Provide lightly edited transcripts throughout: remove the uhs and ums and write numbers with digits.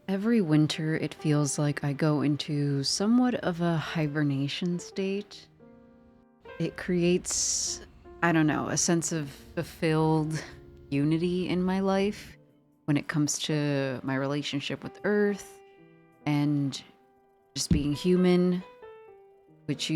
Every winter, it feels like I go into somewhat of a hibernation state. It creates, I don't know, a sense of fulfilled unity in my life when it comes to my relationship with Earth and just being human, which,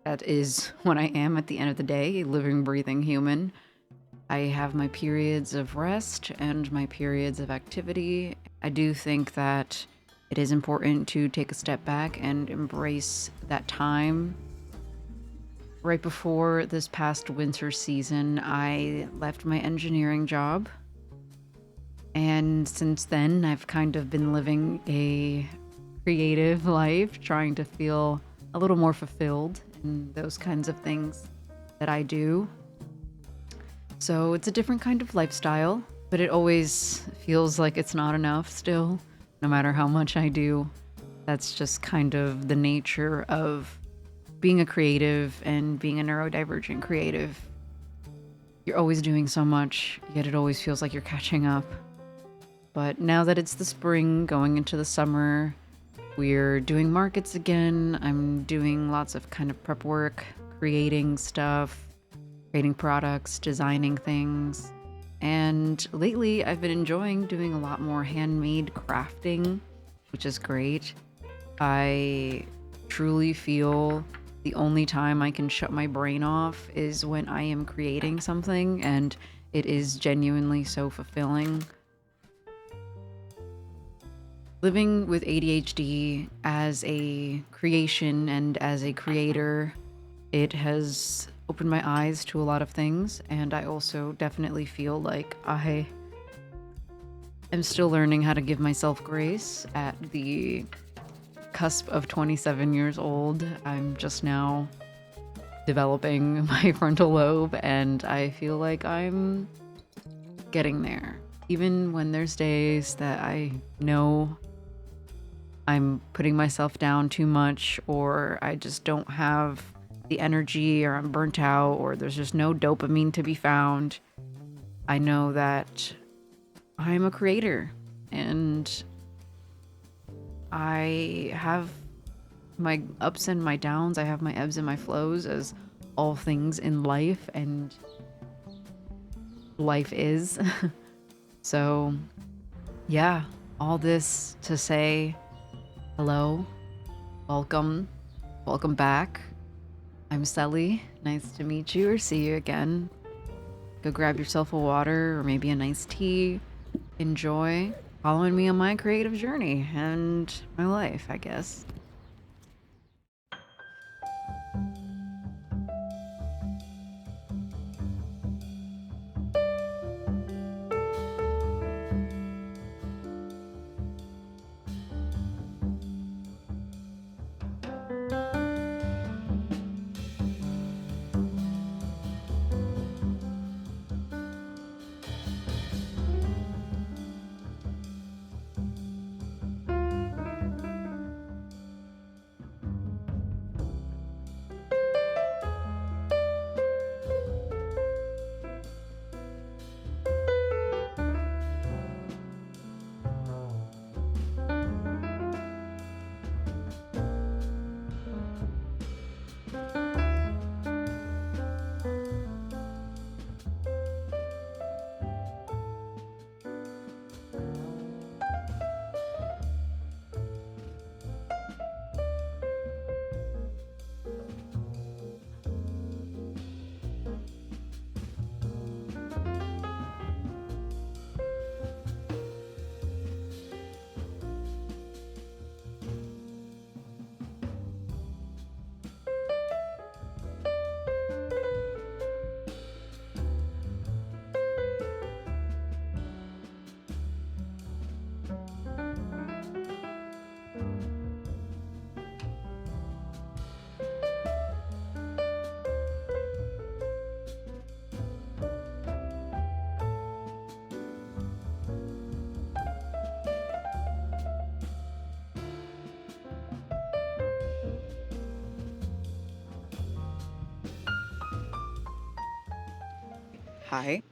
that is what I am at the end of the day, a living, breathing human. I have my periods of rest and my periods of activity. I do think that it is important to take a step back and embrace that time. Right before this past winter season, I left my engineering job. And since then, I've kind of been living a creative life, trying to feel a little more fulfilled in those kinds of things that I do. So it's a different kind of lifestyle, but it always feels like it's not enough still, no matter how much I do. That's just kind of the nature of being a creative and being a neurodivergent creative. You're always doing so much, yet it always feels like you're catching up. But now that it's the spring, going into the summer, we're doing markets again. I'm doing lots of kind of prep work, creating stuff, creating products, designing things. And lately, I've been enjoying doing a lot more handmade crafting, which is great. I truly feel the only time I can shut my brain off is when I am creating something, and it is genuinely so fulfilling. Living with ADHD as a creation and as a creator, it has opened my eyes to a lot of things, and I also definitely feel like I am still learning how to give myself grace at the cusp of 27 years old. I'm just now developing my frontal lobe, and I feel like I'm getting there. Even when there's days that I know I'm putting myself down too much, or I just don't have the energy, or I'm burnt out, or there's just no dopamine to be found, I know that I'm a creator and I have my ups and my downs. I have my ebbs and my flows, as all things in life, and life is. So, yeah, all this to say hello, welcome, welcome back. I'm Sally. Nice to meet you or see you again. Go grab yourself a water or maybe a nice tea. Enjoy following me on my creative journey and my life, I guess. Hi.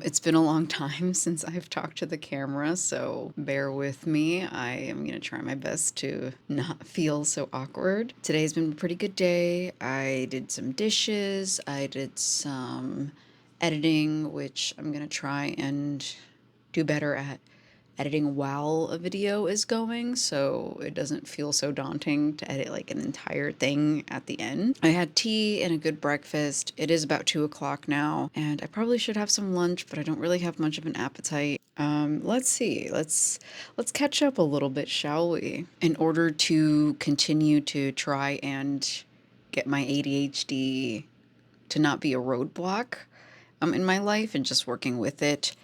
It's been a long time since I've talked to the camera, so bear with me. I am gonna try my best to not feel so awkward. Today's been a pretty good day. I did some dishes, I did some editing, which I'm gonna try and do better at editing while a video is going so it doesn't feel so daunting to edit like an entire thing at the end. I had tea and a good breakfast. It is about 2 o'clock now, and I probably should have some lunch, but I don't really have much of an appetite. Let's see. Let's catch up a little bit, shall we? In order to continue to try and get my ADHD to not be a roadblock in my life and just working with it.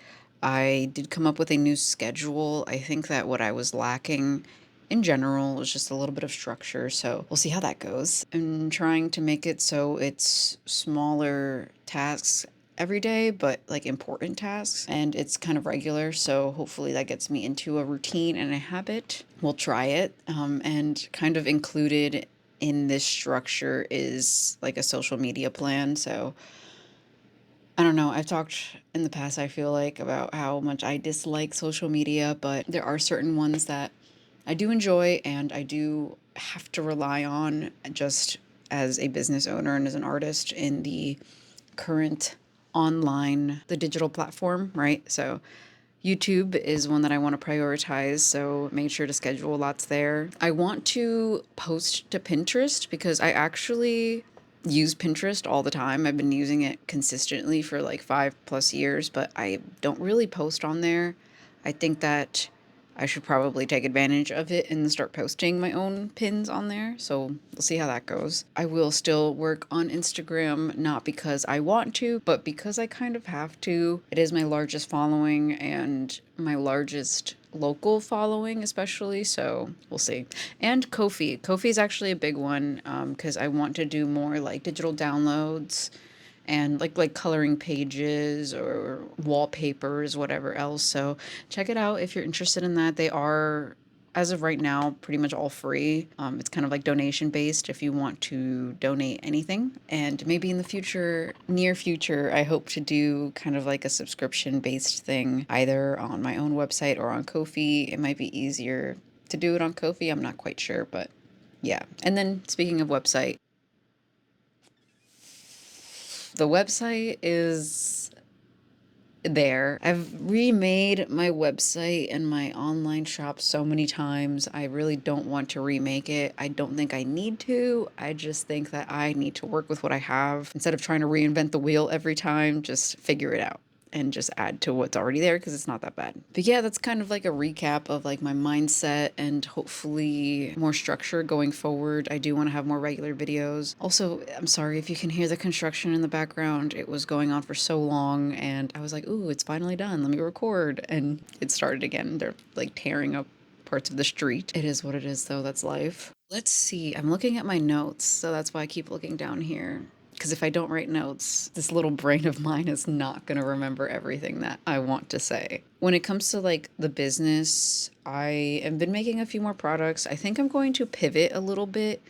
I did come up with a new schedule. I think that what I was lacking in general was just a little bit of structure, so we'll see how that goes. I'm trying to make it so it's smaller tasks every day, but like important tasks, and it's kind of regular, so hopefully that gets me into a routine and a habit. We'll try it, and kind of included in this structure is like a social media plan, so I don't know. I've talked in the past, I feel like, about how much I dislike social media, but there are certain ones that I do enjoy and I do have to rely on just as a business owner and as an artist in the current online, the digital platform, right? So YouTube is one that I want to prioritize, so make sure to schedule lots there. I want to post to Pinterest because I actually use Pinterest all the time. I've been using it consistently for like 5+ years, but I don't really post on there. I think that I should probably take advantage of it and start posting my own pins on there. So we'll see how that goes. I will still work on Instagram, not because I want to, but because I kind of have to. It is my largest following and my largest local following, especially. So we'll see. And Ko-fi. Ko-fi is actually a big one because I want to do more like digital downloads and like coloring pages or wallpapers, whatever else. So check it out if you're interested in that. They are, as of right now, pretty much all free. It's kind of like donation based if you want to donate anything. And maybe in the future, near future, I hope to do kind of like a subscription based thing, either on my own website or on Ko-fi. It might be easier to do it on Ko-fi. I'm not quite sure, but yeah. And then speaking of website, the website is there. I've remade my website and my online shop so many times. I really don't want to remake it. I don't think I need to. I just think that I need to work with what I have instead of trying to reinvent the wheel every time. Just figure it out and just add to what's already there because it's not that bad. But yeah, that's kind of like a recap of like my mindset and hopefully more structure going forward. I do want to have more regular videos. Also, I'm sorry if you can hear the construction in the background. It was going on for so long and I was like, ooh, it's finally done. Let me record. And it started again. They're like tearing up parts of the street. It is what it is though. That's life. Let's see. I'm looking at my notes, so that's why I keep looking down here. Because if I don't write notes, this little brain of mine is not going to remember everything that I want to say. When it comes to like the business, I have been making a few more products. I think I'm going to pivot a little bit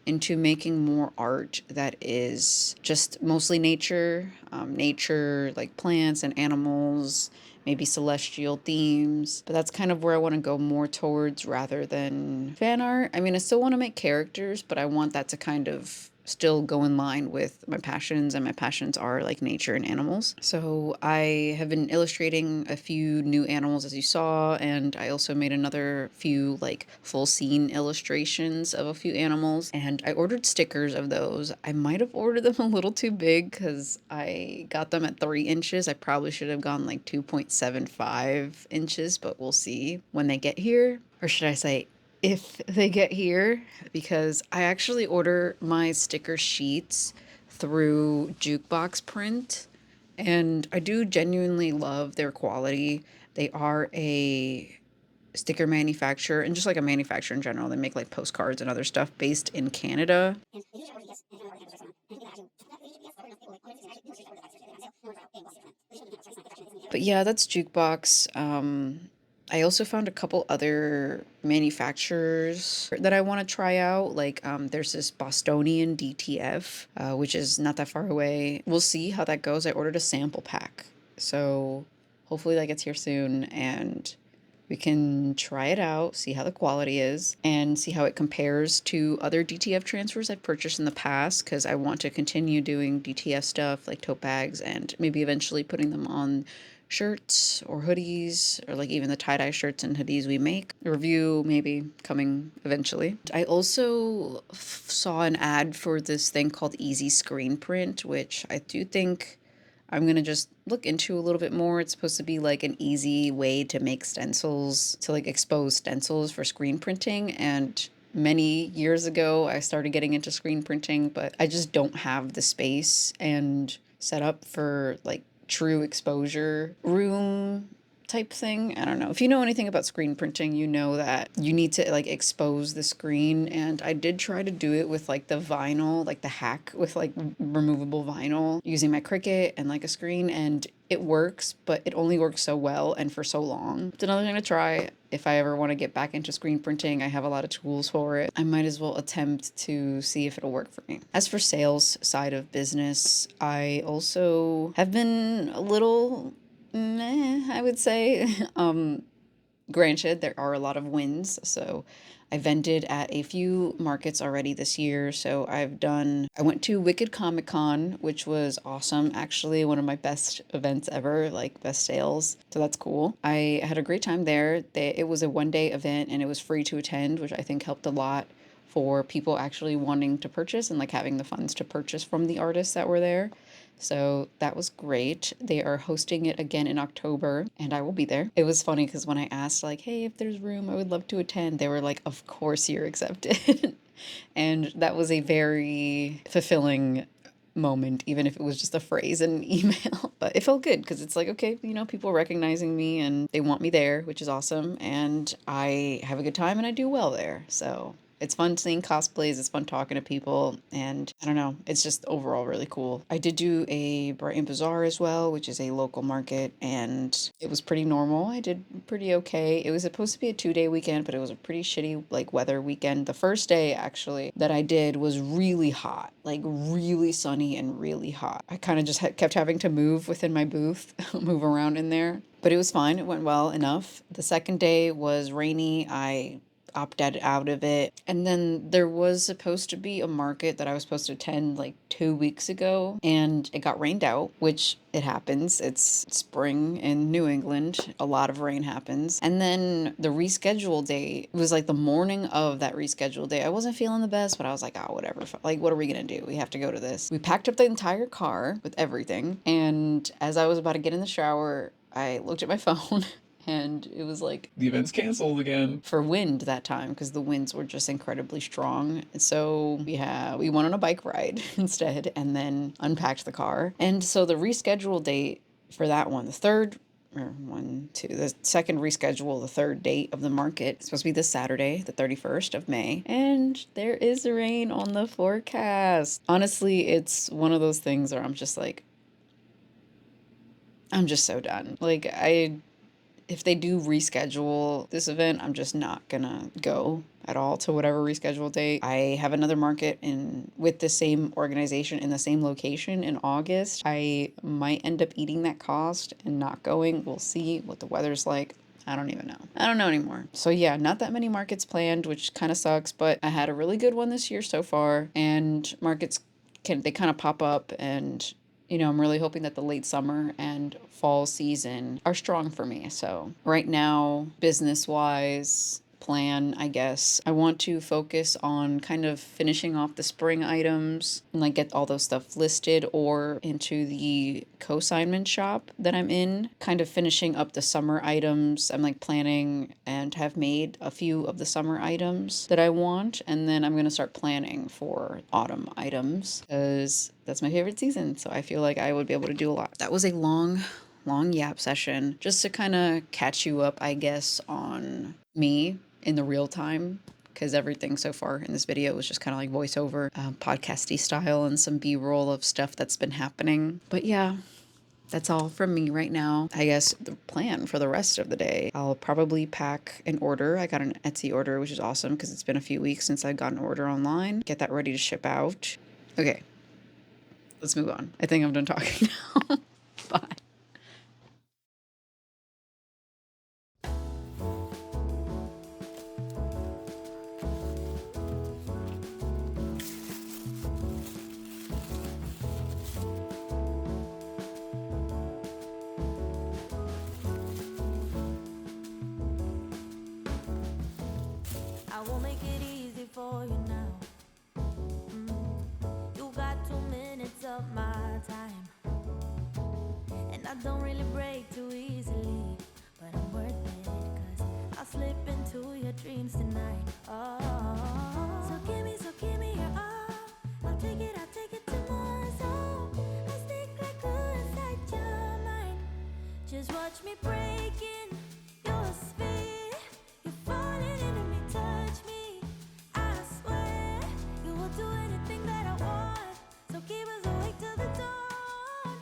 into making more art that is just mostly nature, nature like plants and animals, maybe celestial themes. But that's kind of where I want to go more towards rather than fan art. I mean, I still want to make characters, but I want that to kind of still go in line with my passions, and my passions are like nature and animals. So I have been illustrating a few new animals as you saw, and I also made another few like full scene illustrations of a few animals, and I ordered stickers of those. I might have ordered them a little too big because I got them at 3 inches. I probably should have gone like 2.75 inches, but we'll see when they get here. Or should I say if they get here, because I actually order my sticker sheets through Jukebox Print, and I do genuinely love their quality. They are a sticker manufacturer, and just like a manufacturer in general, they make like postcards and other stuff based in Canada. But yeah, that's Jukebox. I also found a couple other manufacturers that I want to try out. Like, there's this Bostonian DTF, which is not that far away. We'll see how that goes. I ordered a sample pack So hopefully that gets here soon and we can try it out, see how the quality is, and see how it compares to other DTF transfers I've purchased in the past, because I want to continue doing DTF stuff like tote bags and maybe eventually putting them on shirts or hoodies, or like even the tie-dye shirts and hoodies we make. A review maybe coming eventually. I also saw an ad for this thing called Easy Screen Print, which I do think I'm gonna just look into a little bit more. It's supposed to be like an easy way to make stencils, to like expose stencils for screen printing. And many years ago, I started getting into screen printing, but I just don't have the space and setup for like true exposure room type thing. I don't know. If you know anything about screen printing, you know that you need to like expose the screen. And I did try to do it with like the vinyl, like the hack with like removable vinyl using my Cricut and like a screen, and it works, but it only works so well and for so long. It's another thing to try. If I ever want to get back into screen printing, I have a lot of tools for it. I might as well attempt to see if it'll work for me. As for sales side of business, I also have been a little meh, I would say. Granted, there are a lot of wins. So I vended at a few markets already this year. So I went to Wicked Comic Con, which was awesome. Actually, one of my best events ever, like best sales. So that's cool. I had a great time there. It was a 1 day event and it was free to attend, which I think helped a lot for people actually wanting to purchase and like having the funds to purchase from the artists that were there. So that was great. They are hosting it again in October, and I will be there. It was funny because when I asked, like, hey, if there's room, I would love to attend, they were like, of course you're accepted. And that was a very fulfilling moment, even if it was just a phrase in an email. But it felt good because it's like, okay, people recognizing me and they want me there, which is awesome. And I have a good time and I do well there. So it's fun seeing cosplays, it's fun talking to people, and I don't know, it's just overall really cool. I did do a Brighton Bazaar as well, which is a local market, and it was pretty normal. I did pretty okay. It was supposed to be a 2 day weekend, but it was a pretty shitty like weather weekend. The first day actually that I did was really hot, like really sunny and really hot. I kind of just kept having to move within my booth, move around in there. But it was fine. It went well enough. The second day was rainy. I opted out of it. And then there was supposed to be a market that I was supposed to attend like 2 weeks ago, and it got rained out, which it happens. It's spring in New England. A lot of rain happens. And then the reschedule date was like the morning of that reschedule day. I wasn't feeling the best, but I was like, oh, whatever. Like, what are we going to do? We have to go to this. We packed up the entire car with everything. And as I was about to get in the shower, I looked at my phone and it was like The event's canceled again. for wind that time because the winds were just incredibly strong. So we went on a bike ride instead and then unpacked the car. And so the rescheduled date for that one, the second reschedule, the third date of the market, it's supposed to be this Saturday, the 31st of May. And there is rain on the forecast. Honestly, it's one of those things where I'm just like, I'm just so done. Like, if they do reschedule this event, I'm just not gonna go at all to whatever rescheduled date. I have another market with the same organization in the same location in August. I might end up eating that cost and not going. We'll see what the weather's like. I don't even know. I don't know anymore. So yeah, not that many markets planned, which kind of sucks, but I had a really good one this year so far, and markets they kind of pop up, and I'm really hoping that the late summer and fall season are strong for me. So right now, business wise, plan, I guess, I want to focus on kind of finishing off the spring items and like get all those stuff listed or into the co-signment shop that I'm in, kind of finishing up the summer items. I'm like planning and have made a few of the summer items that I want, and then I'm going to start planning for autumn items because that's my favorite season. So I feel like I would be able to do a lot. That was a long yap session just to kind of catch you up, I guess, on me in the real time, because everything so far in this video was just kind of like voiceover, podcasty style, and some b-roll of stuff that's been happening. But yeah, that's all from me right now. I guess the plan for the rest of the day, I'll probably pack an order. I got an Etsy order, which is awesome because it's been a few weeks since I got an order online. Get that ready to ship out. Okay, let's move on. I think I'm done talking now. Bye. don't really break too easily, but I'm worth it, cause I'll slip into your dreams tonight. Oh, so give me your all. I'll take it tomorrow. So I stick like glue inside your mind. Just watch me breaking your sphere. You're falling into me, touch me. I swear you will do anything that I want. So keep us awake till the dawn.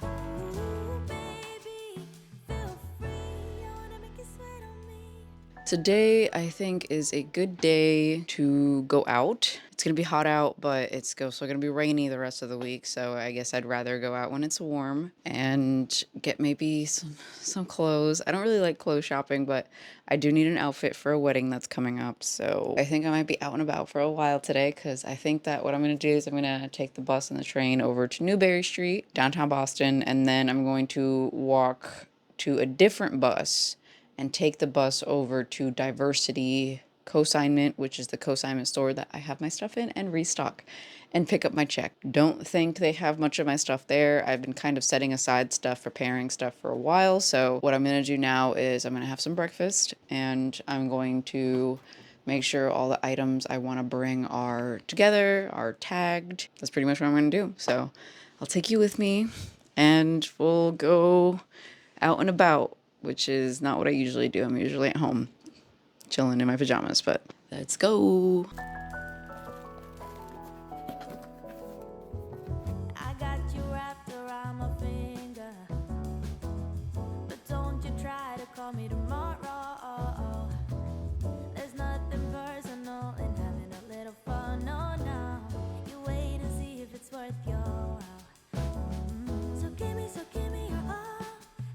Ooh, baby, feel free. I wanna make you sweat on me. Today, I think, is a good day to go out. It's gonna be hot out, but it's also gonna be rainy the rest of the week, so I guess I'd rather go out when it's warm and get maybe some clothes. I don't really like clothes shopping, but I do need an outfit for a wedding that's coming up, so I think I might be out and about for a while today, because I think that what I'm gonna do is I'm gonna take the bus and the train over to Newberry Street, downtown Boston, and then I'm going to walk to a different bus and take the bus over to Diversity Consignment, which is the consignment store that I have my stuff in, and restock and pick up my check. Don't think they have much of my stuff there. I've been kind of setting aside stuff, preparing stuff for a while. So what I'm going to do now is I'm going to have some breakfast, and I'm going to make sure all the items I want to bring are together, are tagged. That's pretty much what I'm going to do. So I'll take you with me and we'll go out and about, which is not what I usually do. I'm usually at home chilling in my pajamas, but let's go. I got you wrapped around my finger, but don't you try to call me tomorrow. There's nothing personal in having a little fun, no, no. You wait and see if it's worth your while. So give me your all.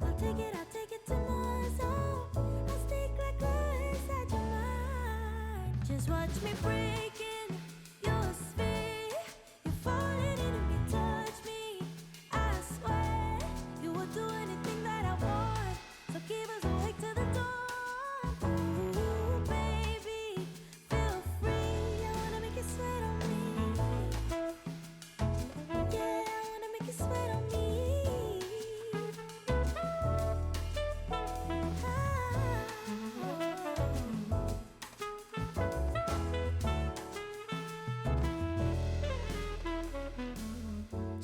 I'll take it tomorrow. So I stick like glue inside your mind. Just watch me breaking your sphere. You're falling into me, touch me. I swear you will do anything that I want. So keep us awake till the dawn. Ooh, baby, feel free. I wanna make you sweat on me. Yeah, I wanna make you sweat on me.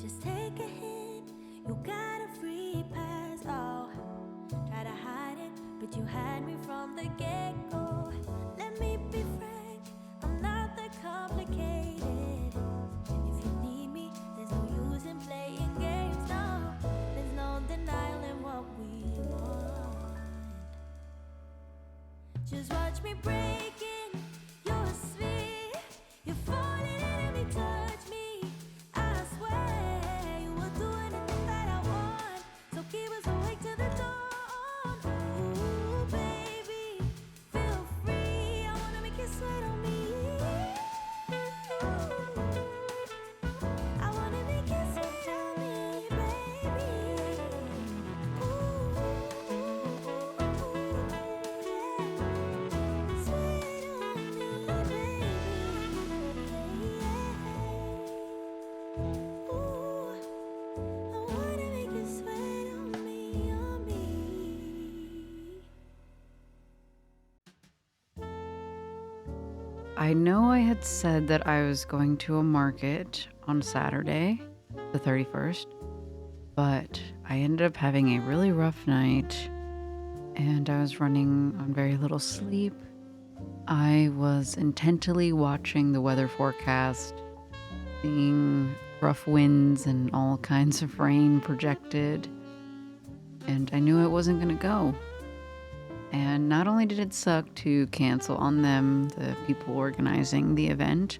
Just take a hit, you got a free pass. Oh, try to hide it, but you had me from the get-go. Let me be frank, I'm not that complicated. If you need me, there's no use in playing games. No, there's no denial in what we want. Just watch me breaking your sphere. You're falling into me, touch me. I swear you will do anything that I want. So keep us awake till the dawn. Ooh, baby, feel free. I wanna make you sweat on me. I wanna make you sweat on me, baby. Sweat on me, baby. Ooh, I wanna make you sweat on me, on me. I know I had said that I was going to a market on Saturday, the 31st, but I ended up having a really rough night and I was running on very little sleep. I was intently watching the weather forecast, seeing rough winds and all kinds of rain projected, and I knew it wasn't going to go. And not only did it suck to cancel on them, the people organizing the event,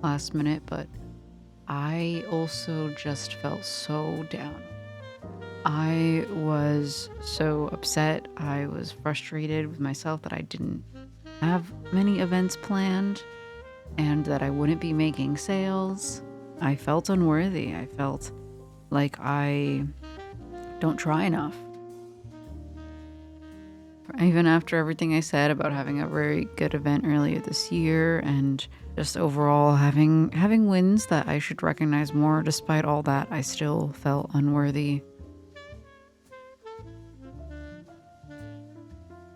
last minute, but I also just felt so down. I was so upset. I was frustrated with myself that I didn't have many events planned and that I wouldn't be making sales. I felt unworthy. I felt like I don't try enough. Even after everything I said about having a very good event earlier this year and just overall having wins that I should recognize more, despite all that, I still felt unworthy.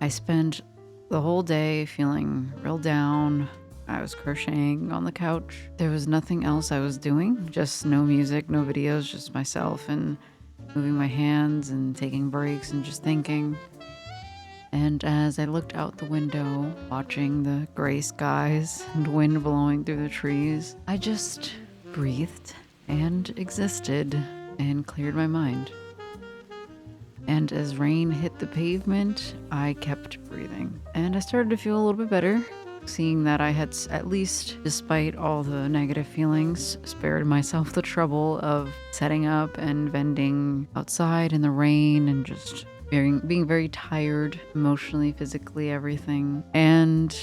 I spent the whole day feeling real down. I was crocheting on the couch. There was nothing else I was doing, just no music, no videos, just myself and moving my hands and taking breaks and just thinking. And as I looked out the window, watching the gray skies and wind blowing through the trees, I just breathed and existed and cleared my mind. And as rain hit the pavement, I kept breathing. And I started to feel a little bit better, seeing that I had, at least despite all the negative feelings, spared myself the trouble of setting up and vending outside in the rain and just being very tired emotionally, physically, everything. And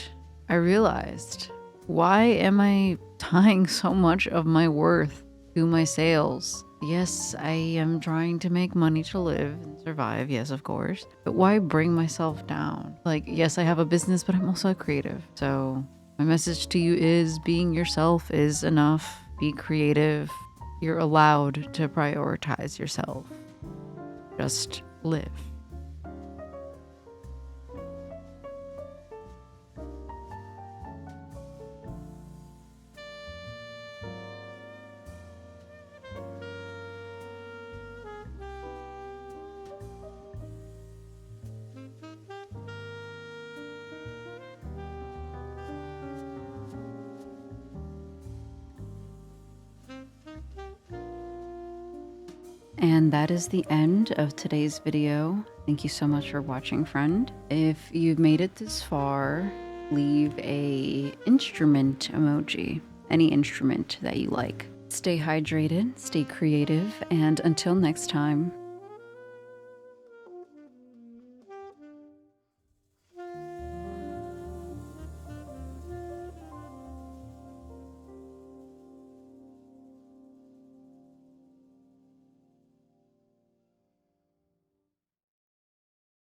I realized, why am I tying so much of my worth to my sales? Yes, I am trying to make money to live and survive, yes, of course. But why bring myself down? Like, yes, I have a business, but I'm also a creative. So my message to you is being yourself is enough. Be creative. You're allowed to prioritize yourself. Just live. And that is the end of today's video. Thank you so much for watching, friend. If you've made it this far, leave a instrument emoji, any instrument that you like. Stay hydrated, stay creative, and until next time,